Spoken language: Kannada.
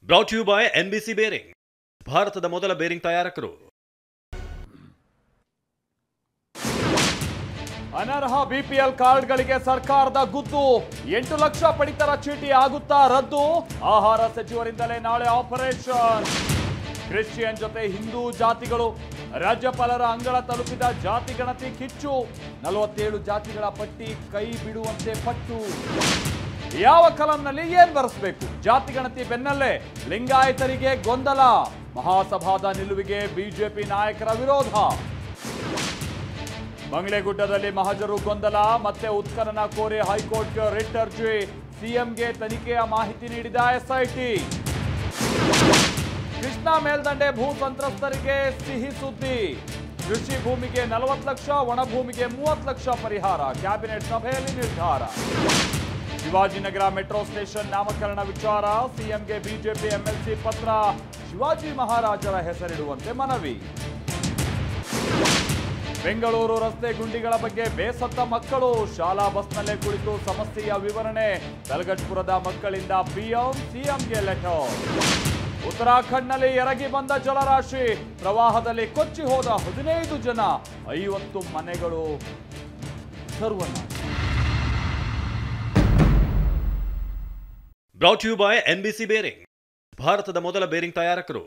Brought you by NBC bearing, ಭಾರತದ ಮೊದಲ ಬೇರಿಂಗ್ ತಯಾರಕರು. ಅನರ್ಹ BPL ಕಾರ್ಡ್ಗಳಿಗೆ ಸರ್ಕಾರದ ಗುದ್ದು. 8 ಲಕ್ಷ ಪಡಿತರ ಚೀಟಿ ಆಗುತ್ತಾ ರದ್ದು? ಆಹಾರ ಸಚಿವರಿಂದಲೇ ನಾಳೆ ಆಪರೇಷನ್. ಕ್ರಿಶ್ಚಿಯನ್ ಜೊತೆ ಹಿಂದೂ ಜಾತಿಗಳು ರಾಜ್ಯಪಾಲರ ಅಂಗಳ ತಲುಪಿದ ಜಾತಿ ಗಣತಿ ಕಿಚ್ಚು. 47 ಜಾತಿಗಳ ಪಟ್ಟಿ ಕೈ ಬಿಡುವಂತೆ ಪಟ್ಟು. ಯಾವ ಕಲಂನಲ್ಲಿ ಏನ್ ಬರೆಸಬೇಕು? ಜಾತಿ ಗಣತಿ ಬೆನ್ನಲ್ಲೇ ಲಿಂಗಾಯತರಿಗೆ ಗೊಂದಲ. ಮಹಾಸಭಾದ ನಿಲುವಿಗೆ ಬಿಜೆಪಿ ನಾಯಕರ ವಿರೋಧ. ಬಂಗ್ಲೆಗುಡ್ಡದಲ್ಲಿ ಮಹಜರು ಗೊಂದಲ, ಮತ್ತೆ ಉತ್ಖನನ ಕೋರಿ ಹೈಕೋರ್ಟ್ಗೆ ರಿಟ್ ಅರ್ಜಿ. ಸಿಎಂಗೆ ತನಿಖೆಯ ಮಾಹಿತಿ ನೀಡಿದ SIT. ಕೃಷ್ಣಾ ಮೇಲ್ದಂಡೆ ಭೂ ಸಂತ್ರಸ್ತರಿಗೆ ಸಿಹಿ ಸುದ್ದಿ. ಕೃಷಿ ಭೂಮಿಗೆ 40 ಲಕ್ಷ, ಒಣ ಭೂಮಿಗೆ 30 ಲಕ್ಷ ಪರಿಹಾರ. ಕ್ಯಾಬಿನೆಟ್ ಸಭೆಯಲ್ಲಿ ನಿರ್ಧಾರ. ಶಿವಾಜಿನಗರ ಮೆಟ್ರೋ ಸ್ಟೇಷನ್ ನಾಮಕರಣ ವಿಚಾರ. ಸಿಎಂಗೆ ಬಿಜೆಪಿ MLC ಪತ್ರ. ಶಿವಾಜಿ ಮಹಾರಾಜರ ಹೆಸರಿಡುವಂತೆ ಮನವಿ. ಬೆಂಗಳೂರು ರಸ್ತೆ ಗುಂಡಿಗಳ ಬಗ್ಗೆ ಬೇಸತ್ತ ಮಕ್ಕಳು. ಶಾಲಾ ಬಸ್ನಲ್ಲೇ ಕುಳಿತು ಸಮಸ್ಯೆಯ ವಿವರಣೆ. ಬೆಲಗಟ್ಪುರದ ಮಕ್ಕಳಿಂದ PM CMಗೆ ಲೆಟರ್. ಉತ್ತರಾಖಂಡ್ನಲ್ಲಿ ಎರಗಿ ಬಂದ ಜಲರಾಶಿ. ಪ್ರವಾಹದಲ್ಲಿ ಕೊಚ್ಚಿ ಹೋದ 15 ಜನ, 50 ಮನೆಗಳು ಸರ್ವನಾಶ. Brought you by NBC bearing, ಭಾರತದ ಮೊದಲ ಬೇರಿಂಗ್ ತಯಾರಕರು.